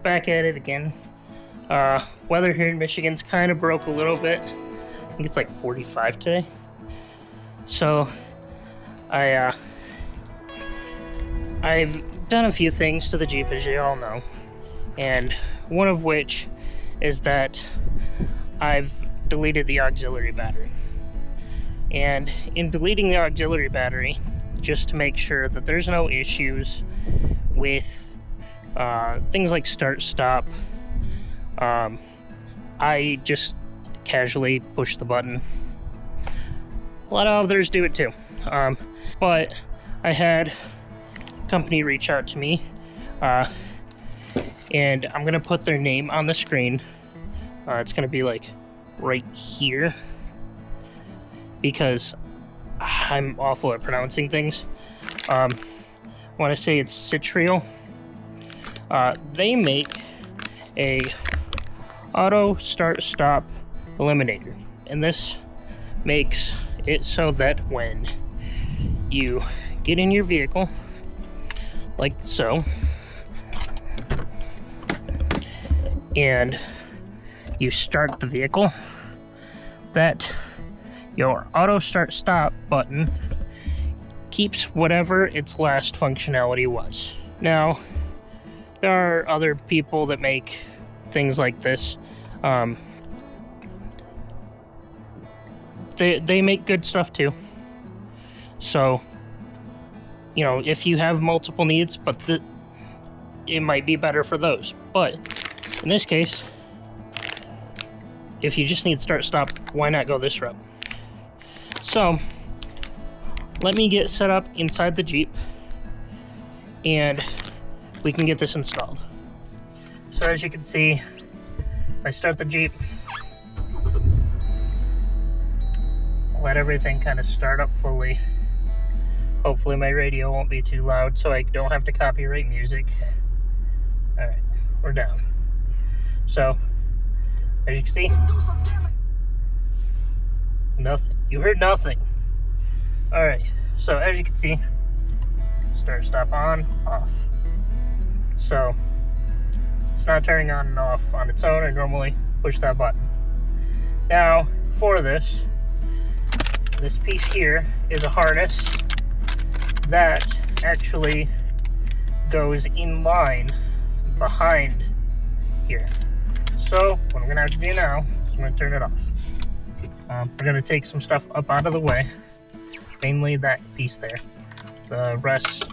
back at it again. Weather here in Michigan's kind of broke a little bit. I think it's like 45 today. So I've done a few things to the Jeep, as you all know, and one of which is that I've deleted the auxiliary battery. And in deleting the auxiliary battery, just to make sure that there's no issues with things like start-stop, I just casually push the button. A lot of others do it too. But I had a company reach out to me, and I'm gonna put their name on the screen. It's gonna be like right here, because I'm awful at pronouncing things. I want to say it's Citreal. They make a Auto Stop Eliminator, and this makes it so that when you get in your vehicle, like so, and you start the vehicle, that your auto stop button keeps whatever its last functionality was. Now, there are other people that make things like this. They make good stuff too. So, you know, if you have multiple needs, but it might be better for those. But in this case, if you just need start-stop, why not go this route? So, let me get set up inside the Jeep, and we can get this installed. So as you can see, if I start the Jeep, let everything kind of start up fully. Hopefully my radio won't be too loud so I don't have to copyright music. Alright, we're down. So, as you can see, nothing. You heard nothing. Alright, so as you can see, start, stop, on, off. So, it's not turning on and off on its own. I normally push that button. Now, for this piece here is a harness that actually goes in line behind here. So, what I'm going to have to do now is I'm going to turn it off. We're going to take some stuff up out of the way, mainly that piece there. The rest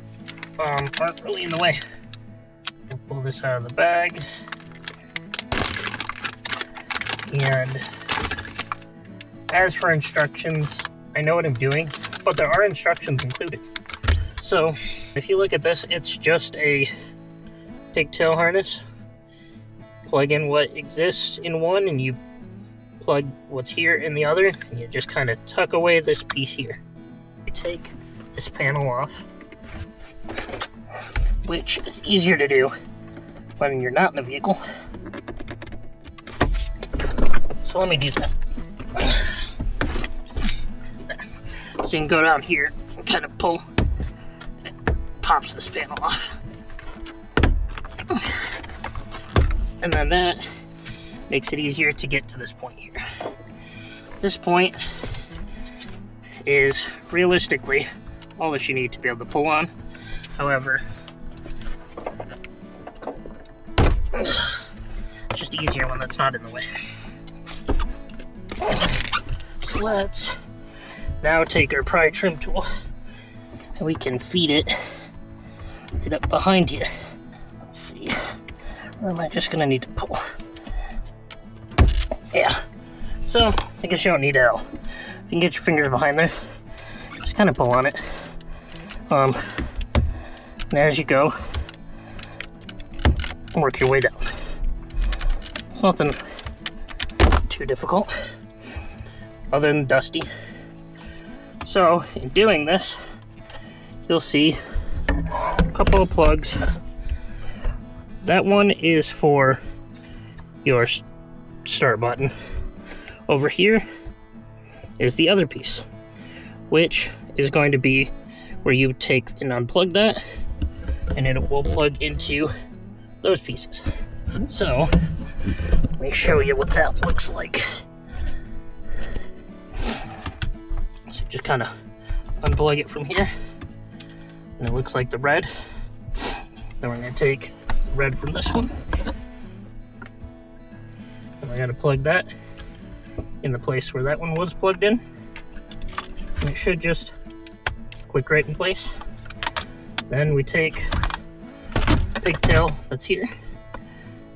aren't really in the way. We'll pull this out of the bag. And as for instructions, I know what I'm doing, but there are instructions included. So, if you look at this, it's just a pigtail harness. Plug in what exists in one, and you plug what's here in the other, and you just kind of tuck away this piece here. You take this panel off, which is easier to do when you're not in the vehicle. So let me do that. There. So you can go down here and kind of pull, and it pops this panel off. And then that makes it easier to get to this point here. This point is realistically all that you need to be able to pull on. However, it's just easier when that's not in the way. So let's now take our pry trim tool, and we can feed it right up behind here. Let's see. Or am I just gonna need to pull? Yeah. So, I guess you don't need L. If you can get your fingers behind there, just kind of pull on it. And as you go, work your way down. It's nothing too difficult, other than dusty. So, in doing this, you'll see a couple of plugs. That one is for your start button. Over here is the other piece, which is going to be where you take and unplug that, and it will plug into those pieces. So, let me show you what that looks like. So just kind of unplug it from here. And it looks like the red. Then we're going to take the red from this one. And we're going to plug that in the place where that one was plugged in. And it should just click right in place. Then we take the pigtail that's here,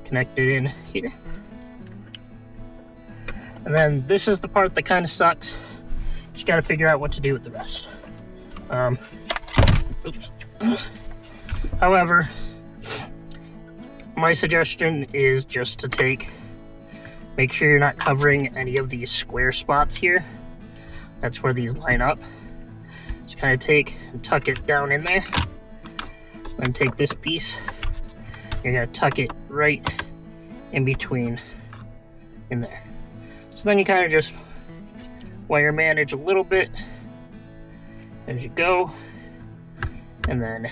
connect it in here. And then this is the part that kind of sucks. Just got to figure out what to do with the rest. Oops. However, my suggestion is just to make sure you're not covering any of these square spots here. That's where these line up. Just kind of take and tuck it down in there. Then take this piece. You're gonna tuck it right in between in there. So then you kind of just wire manage a little bit as you go. And then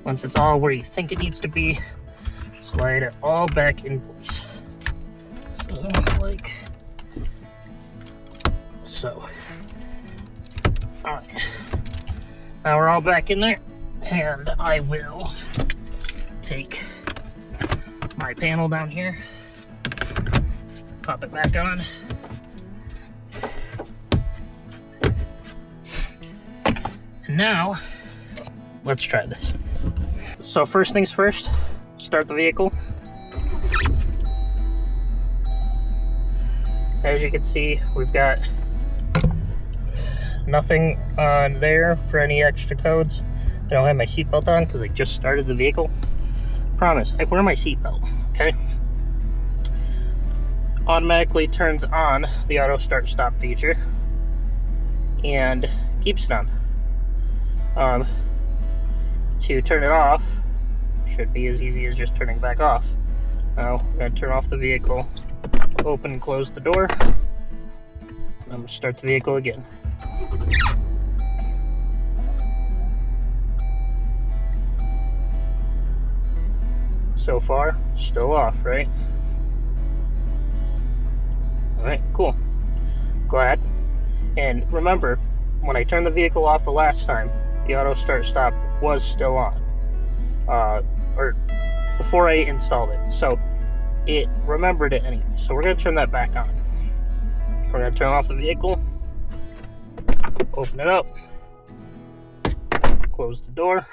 once it's all where you think it needs to be, slide it all back in place. So like so. Alright. Now we're all back in there, and I will take my panel down here, pop it back on. And now, let's try this. So first things first, start the vehicle. As you can see, we've got nothing on there for any extra codes. I don't have my seatbelt on because I just started the vehicle. Promise, I wear my seatbelt, okay? Automatically turns on the auto start stop feature and keeps it on. To turn it off should be as easy as just turning back off. Now we're going to turn off the vehicle, open and close the door. I'm going to start the vehicle again. So far, still off, right? Alright, cool. Glad. And remember, when I turned the vehicle off the last time, the auto start stop was still on. Or before I installed it. So it remembered it anyway. So we're going to turn that back on. We're going to turn off the vehicle. Open it up. Close the door.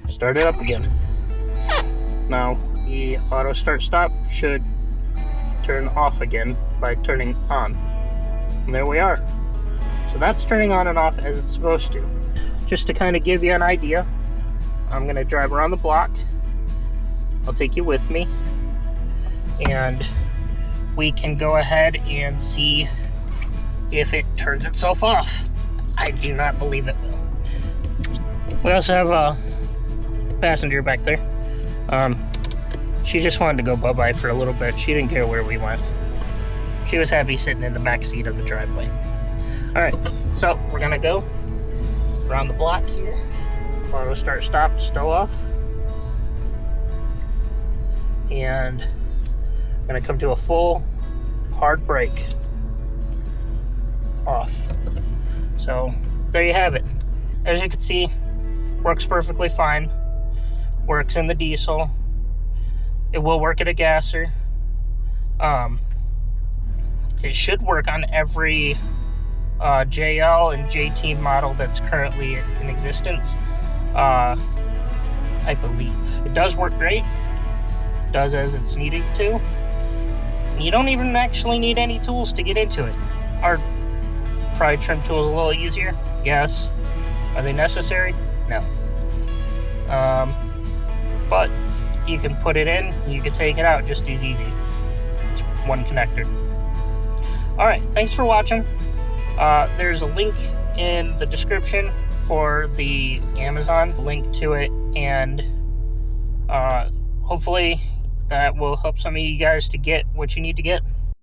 Start it up again. Now the auto start stop should turn off again by turning on. And there we are. So that's turning on and off as it's supposed to. Just to kind of give you an idea, I'm going to drive around the block. I'll take you with me. And we can go ahead and see if it turns itself off. I do not believe it will. We also have a passenger back there. She just wanted to go bye-bye for a little bit. She didn't care where we went. She was happy sitting in the back seat of the driveway. Alright, so we're gonna go around the block here. Auto start stop still off. And I'm gonna come to a full hard brake. Off. So there you have it. As you can see, works perfectly fine. Works in the diesel. It will work at a gasser. It should work on every JL and JT model that's currently in existence. I believe. It does work great. It does as it's needed to. You don't even actually need any tools to get into it. Our probably trim tools a little easier. Yes. Are they necessary? No. But you can put it in, you can take it out just as easy. It's one connector. Alright, thanks for watching. There's a link in the description for the Amazon link to it, and hopefully that will help some of you guys to get what you need to get.